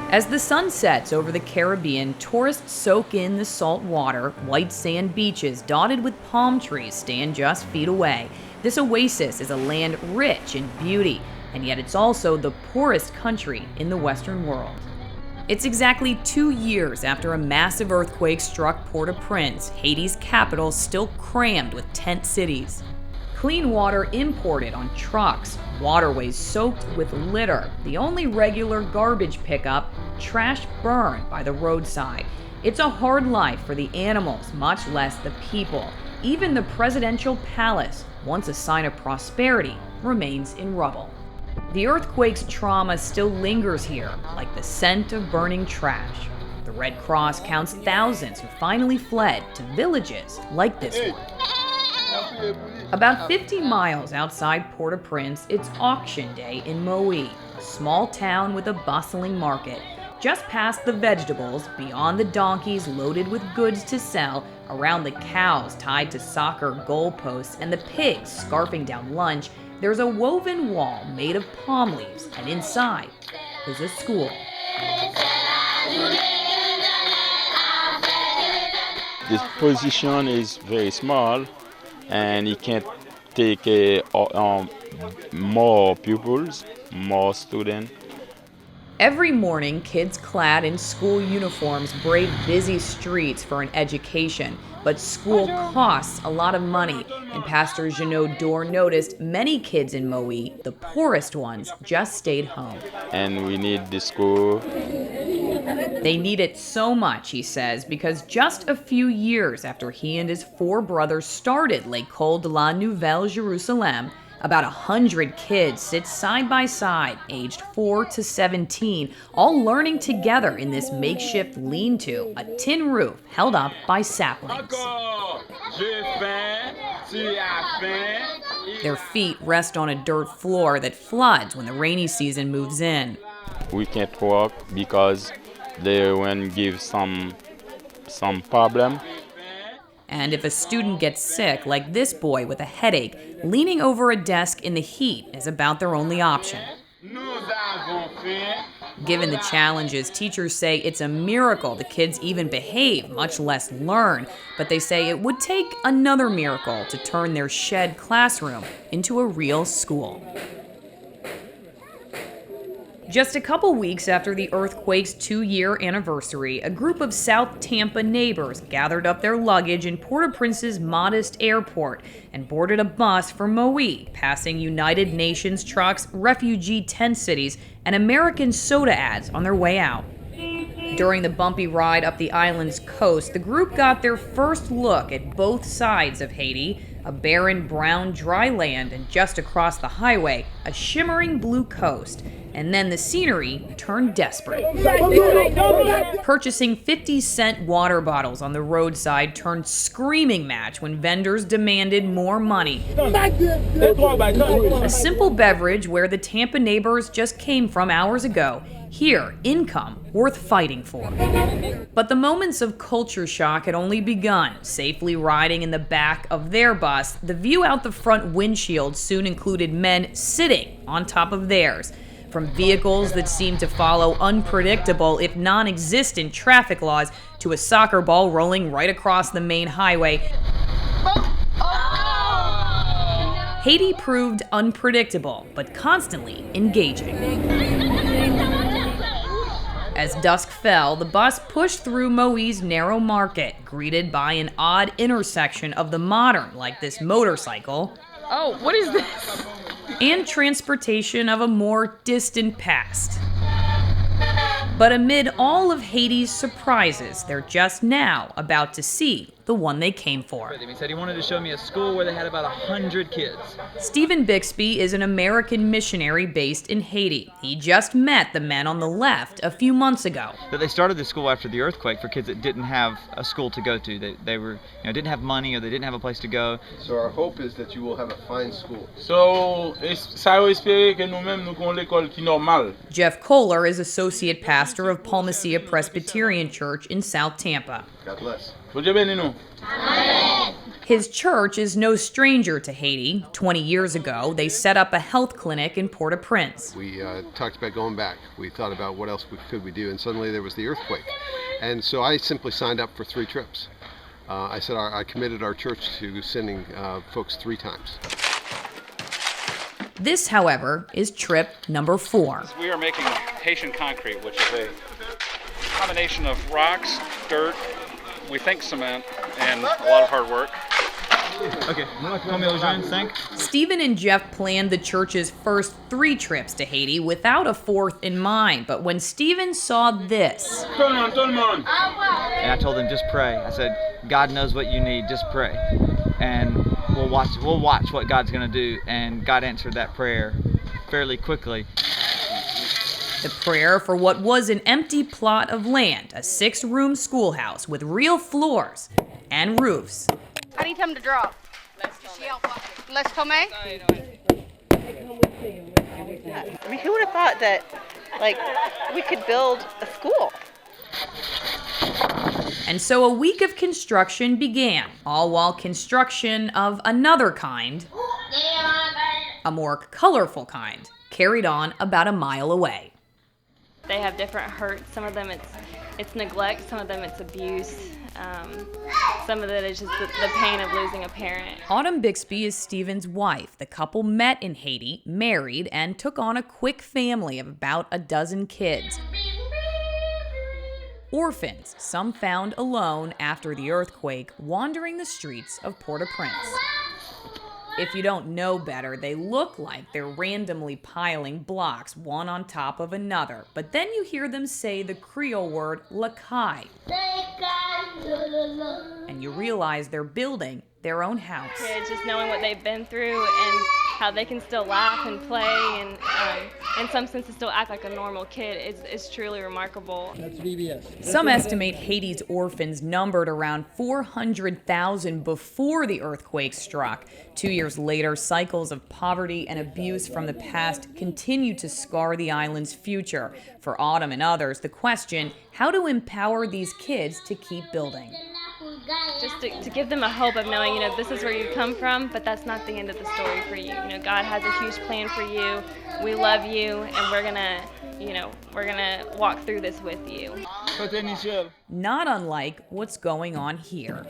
As the sun sets over the Caribbean, tourists soak in the salt water. White sand beaches dotted with palm trees stand just feet away. This oasis is a land rich in beauty, and yet it's also the poorest country in the Western world. It's exactly 2 years after a massive earthquake struck Port-au-Prince, Haiti's capital still crammed with tent cities. Clean water imported on trucks, waterways soaked with litter, the only regular garbage pickup, trash burned by the roadside. It's a hard life for the animals, much less the people. Even the presidential palace, once a sign of prosperity, remains in rubble. The earthquake's trauma still lingers here, like the scent of burning trash. The Red Cross counts thousands who finally fled to villages like this one. About 50 miles outside Port-au-Prince, it's auction day in Moui, a small town with a bustling market. Just past the vegetables, beyond the donkeys loaded with goods to sell, around the cows tied to soccer goalposts and the pigs scarfing down lunch, there's a woven wall made of palm leaves, and inside is a school. This position is very small, and it can't take more pupils, more students. Every morning, kids clad in school uniforms brave busy streets for an education. But school costs a lot of money, and Pastor Jeannot Dore noticed many kids in Moui, the poorest ones, just stayed home. And we need the school. They need it so much, he says, because just a few years after he and his 4 brothers started L'École de la Nouvelle Jérusalem, about 100 kids sit side by side, aged 4 to 17, all learning together in this makeshift lean-to, a tin roof held up by saplings. Their feet rest on a dirt floor that floods when the rainy season moves in. We can't walk because they will give some problem. And if a student gets sick, like this boy with a headache, leaning over a desk in the heat is about their only option. Given the challenges, teachers say it's a miracle the kids even behave, much less learn. But they say it would take another miracle to turn their shed classroom into a real school. Just a couple weeks after the earthquake's 2-year anniversary, a group of South Tampa neighbors gathered up their luggage in Port-au-Prince's modest airport and boarded a bus for Moui, passing United Nations trucks, refugee tent cities, and American soda ads on their way out. During the bumpy ride up the island's coast, the group got their first look at both sides of Haiti, a barren brown dry land, and just across the highway, a shimmering blue coast. And then the scenery turned desperate. Purchasing 50-cent water bottles on the roadside turned screaming match when vendors demanded more money. A simple beverage where the Tampa neighbors just came from hours ago. Here, income worth fighting for. But the moments of culture shock had only begun. Safely riding in the back of their bus, the view out the front windshield soon included men sitting on top of theirs. From vehicles that seemed to follow unpredictable, if non-existent traffic laws, to a soccer ball rolling right across the main highway. Haiti proved unpredictable, but constantly engaging. As dusk fell, the bus pushed through Moui's narrow market, greeted by an odd intersection of the modern, like this motorcycle. Oh, what is this? And transportation of a more distant past. But amid all of Haiti's surprises, they're just now about to see the one they came for. He said he wanted to show me a school where they had about 100 kids. Stephen Bixby is an American missionary based in Haiti. He just met the men on the left a few months ago. But they started the school after the earthquake for kids that didn't have a school to go to. They were, didn't have money or they didn't have a place to go. So our hope is that you will have a fine school. So, ça veut espérer que nous-mêmes nous avons l'école qui normale. Jeff Kohler is associate pastor of Palma Ceia Presbyterian Church in South Tampa. God bless. His church is no stranger to Haiti. 20 years ago, they set up a health clinic in Port-au-Prince. We talked about going back. We thought about what else could we do, and suddenly there was the earthquake. And so I simply signed up for 3 trips. I said I committed our church to sending folks 3 times. This, however, is trip number 4. We are making Haitian concrete, which is a combination of rocks, dirt, we think cement, and a lot of hard work. Okay, combien aux 5? Stephen and Jeff planned the church's first 3 trips to Haiti without a 4th in mind. But when Stephen saw this, Turn on, turn on. And I told them, just pray. I said, God knows what you need, just pray. And we'll watch what God's gonna do. And God answered that prayer fairly quickly. the prayer for what was an empty plot of land, a 6-room schoolhouse with real floors and roofs. I need him to drop. Let's come in. I mean, who would have thought that, like, we could build a school? And so a week of construction began, all while construction of another kind, a more colorful kind, carried on about a mile away. They have different hurts. Some of them it's neglect, some of them it's abuse. Some of it is just the pain of losing a parent. Autumn Bixby is Stephen's wife. The couple met in Haiti, married, and took on a quick family of about a dozen kids. Orphans, some found alone after the earthquake, wandering the streets of Port-au-Prince. If you don't know better, they look like they're randomly piling blocks one on top of another. But then you hear them say the Creole word lakai. And you realize they're building their own house. Kids, just knowing what they've been through and how they can still laugh and play and in some sense still act like a normal kid is truly remarkable. Some estimate Haiti's orphans numbered around 400,000 before the earthquake struck. 2 years later, cycles of poverty and abuse from the past continue to scar the island's future. For Autumn and others, the question, how to empower these kids to keep building. Just to give them a hope of knowing, this is where you've come from, but that's not the end of the story for you. God has a huge plan for you. We love you, and we're gonna walk through this with you. Not unlike what's going on here.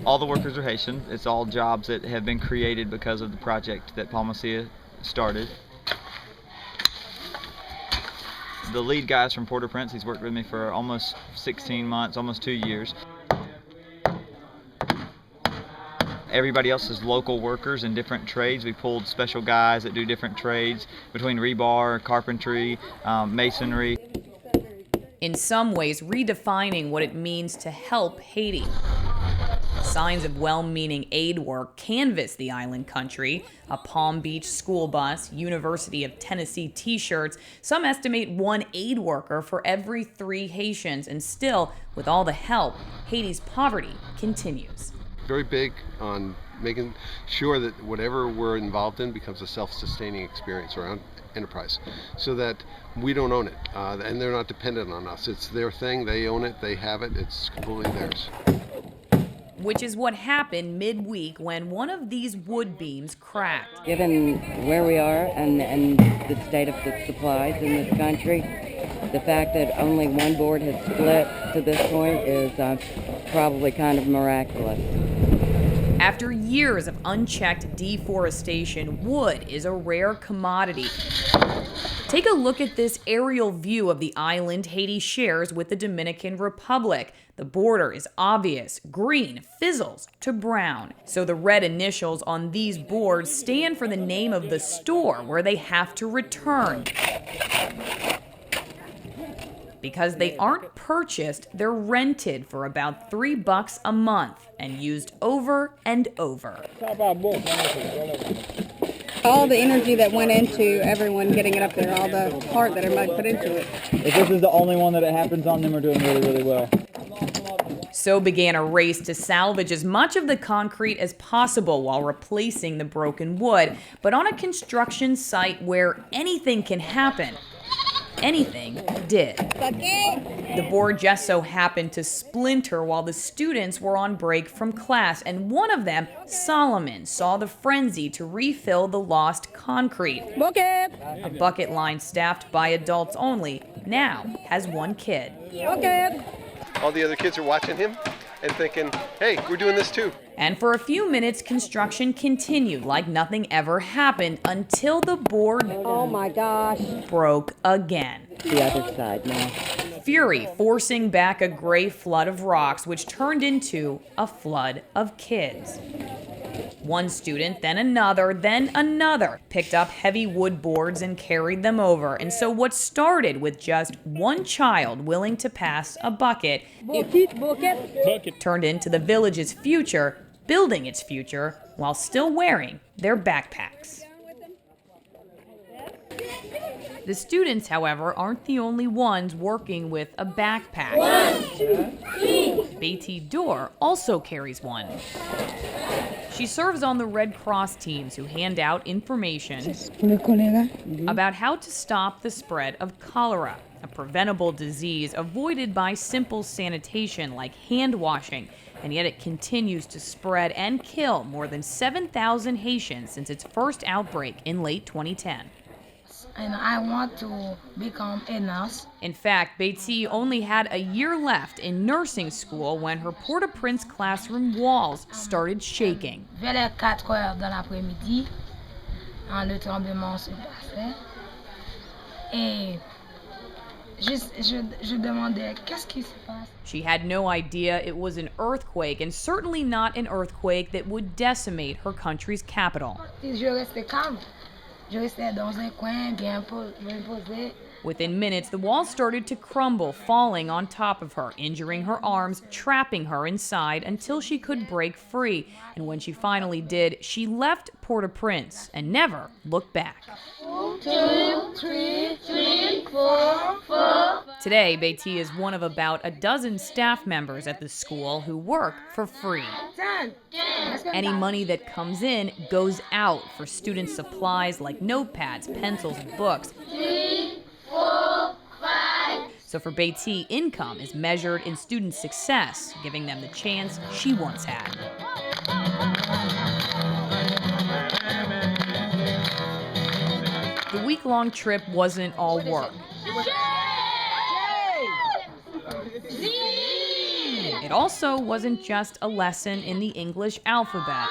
All the workers are Haitian. It's all jobs that have been created because of the project that Palma Ceia started. The lead guy's from Port-au-Prince. He's worked with me for almost 16 months, almost 2 years. Everybody else is local workers in different trades. We pulled special guys that do different trades between rebar, carpentry, masonry. In some ways, redefining what it means to help Haiti. Signs of well-meaning aid work canvass the island country. A Palm Beach school bus, University of Tennessee t-shirts. Some estimate 1 aid worker for every 3 Haitians. And still, with all the help, Haiti's poverty continues. Very big on making sure that whatever we're involved in becomes a self-sustaining experience around enterprise, so that we don't own it, and they're not dependent on us. It's their thing, they own it, they have it, it's completely theirs. Which is what happened midweek when one of these wood beams cracked. Given where we are and the state of the supplies in this country, the fact that only 1 board has split to this point is probably kind of miraculous. After years of unchecked deforestation, wood is a rare commodity. Take a look at this aerial view of the island Haiti shares with the Dominican Republic. The border is obvious. Green fizzles to brown. So the red initials on these boards stand for the name of the store where they have to return. Because they aren't purchased, they're rented for about $3 a month and used over and over. All the energy that went into everyone getting it up there, all the heart that everybody put into it. If this is the only one that it happens on, then we're doing really, really well. So began a race to salvage as much of the concrete as possible while replacing the broken wood. But on a construction site where anything can happen, anything did. The board just so happened to splinter while the students were on break from class, and one of them, Solomon, saw the frenzy to refill the lost concrete. Bucket! A bucket line staffed by adults only now has one kid. Bucket! All the other kids are watching him and thinking, hey, we're doing this too. And for a few minutes, construction continued like nothing ever happened until the board, oh my gosh, broke again. The other side now. Fury forcing back a gray flood of rocks, which turned into a flood of kids. One student, then another, picked up heavy wood boards and carried them over. And so what started with just one child willing to pass a bucket turned into the village's future, building its future while still wearing their backpacks. The students, however, aren't the only ones working with a backpack. 1, 2, 3. Beatty Dorr also carries one. She serves on the Red Cross teams who hand out information about how to stop the spread of cholera, a preventable disease avoided by simple sanitation like hand washing, and yet it continues to spread and kill more than 7,000 Haitians since its first outbreak in late 2010. And I want to become a nurse. In fact, Beatty only had a year left in nursing school when her Port-au-Prince classroom walls started shaking. Vers les 4 heures de l'après-midi, le tremblement se passait. Et je demandais qu'est-ce qui se passe. She had no idea it was an earthquake, and certainly not an earthquake that would decimate her country's capital. Je restais calme. Je restais dans un coin bien posé. Within minutes, the walls started to crumble, falling on top of her, injuring her arms, trapping her inside until she could break free. And when she finally did, she left Port-au-Prince and never looked back. 1, 2, 3, 4, 4. Today, Beatty is one of about a dozen staff members at the school who work for free. Any money that comes in goes out for student supplies like notepads, pencils, and books. 3, 4, 5. So for Beatty, income is measured in student success, giving them the chance she once had. The week-long trip wasn't all work. It also wasn't just a lesson in the English alphabet.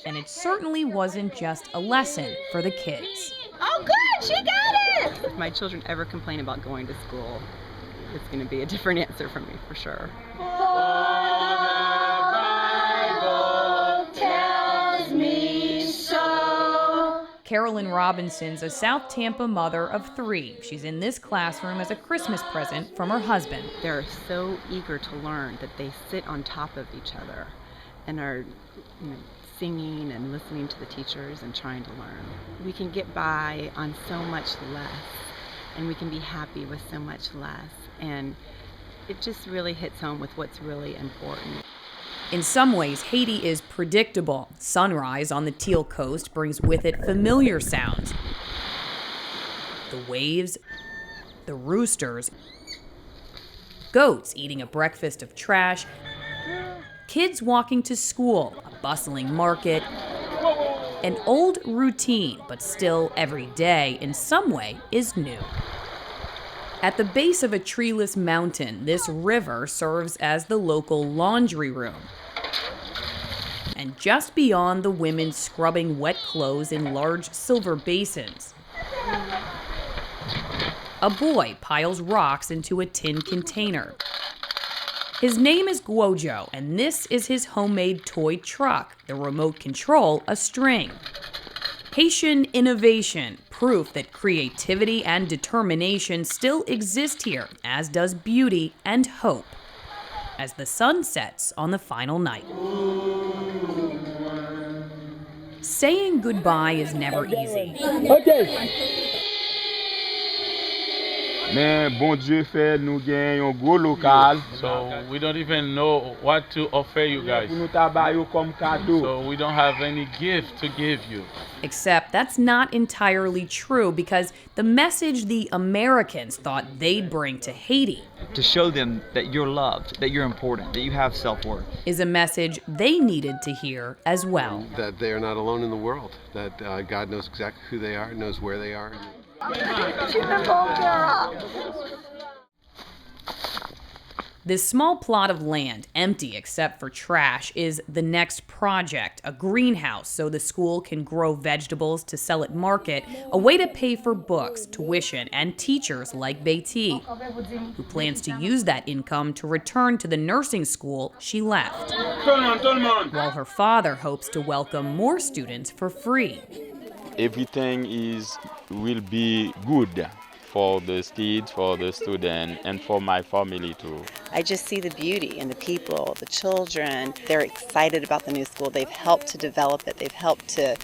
And it certainly wasn't just a lesson for the kids. Oh, good, she got it! If my children ever complain about going to school, it's going to be a different answer from me for sure. The Bible tells me so. Carolyn Robinson's a South Tampa mother of 3. She's in this classroom as a Christmas present from her husband. They're so eager to learn that they sit on top of each other and are singing and listening to the teachers and trying to learn. We can get by on so much less, and we can be happy with so much less, and it just really hits home with what's really important. In some ways, Haiti is predictable. Sunrise on the Teal Coast brings with it familiar sounds. The waves, the roosters, goats eating a breakfast of trash, kids walking to school, a bustling market, an old routine, but still every day in some way is new. At the base of a treeless mountain, this river serves as the local laundry room. And just beyond, the women scrubbing wet clothes in large silver basins. A boy piles rocks into a tin container. His name is Guojo, and this is his homemade toy truck, the remote control a string. Haitian innovation, proof that creativity and determination still exist here, as does beauty and hope, as the sun sets on the final night. Saying goodbye is never easy. Mais bon Dieu fait nous gagne un gros local. So we don't even know what to offer you guys. So we don't have any gift to give you. Except that's not entirely true, because the message the Americans thought they'd bring to Haiti, To show them that you're loved, that you're important, that you have self-worth, is a message they needed to hear as well. That they are not alone in the world, that God knows exactly who they are, knows where they are. This small plot of land, empty except for trash, is the next project, a greenhouse so the school can grow vegetables to sell at market, a way to pay for books, tuition, and teachers like Beatty, who plans to use that income to return to the nursing school she left, while her father hopes to welcome more students for free. Everything will be good for the kids, for the students, and for my family too. I just see the beauty in the people, the children. They're excited about the new school. They've helped to develop it. They've helped to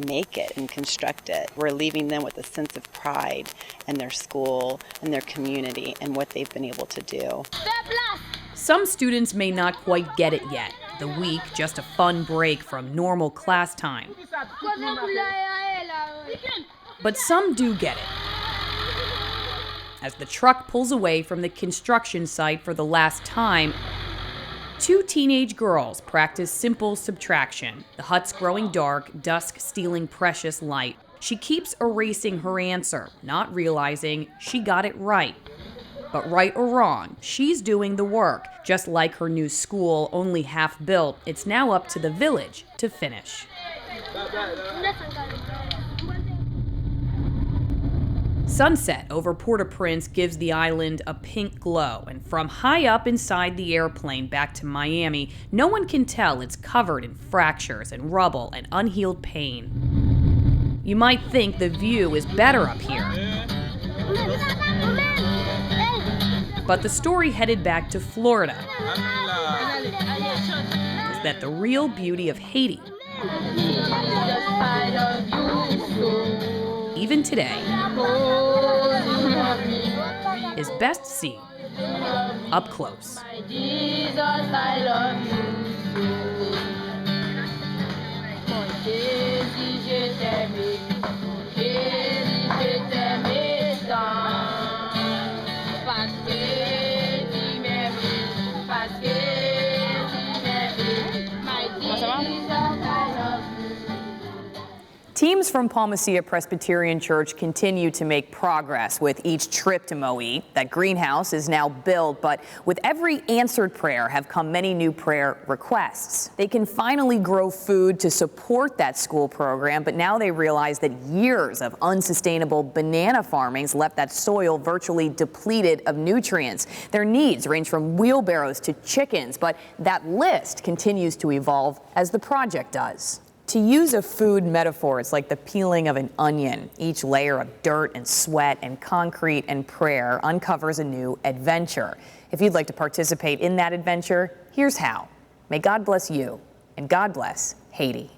make it and construct it. We're leaving them with a sense of pride in their school and their community and what they've been able to do. Some students may not quite get it yet. The week, just a fun break from normal class time. But some do get it. As the truck pulls away from the construction site for the last time, two teenage girls practice simple subtraction. The hut's growing dark, dusk stealing precious light. She keeps erasing her answer, not realizing she got it right. But right or wrong, she's doing the work. Just like her new school, only half built, it's now up to the village to finish. Sunset over Port-au-Prince gives the island a pink glow, and from high up inside the airplane back to Miami, no one can tell it's covered in fractures and rubble and unhealed pain. You might think the view is better up here. But the story headed back to Florida is that the real beauty of Haiti, even today, is best seen up close. Teams from Palma Ceia Presbyterian Church continue to make progress with each trip to Moe. That greenhouse is now built, but with every answered prayer have come many new prayer requests. They can finally grow food to support that school program, but now they realize that years of unsustainable banana farming's left that soil virtually depleted of nutrients. Their needs range from wheelbarrows to chickens, but that list continues to evolve as the project does. To use a food metaphor, it's like the peeling of an onion. Each layer of dirt and sweat and concrete and prayer uncovers a new adventure. If you'd like to participate in that adventure, here's how. May God bless you, and God bless Haiti.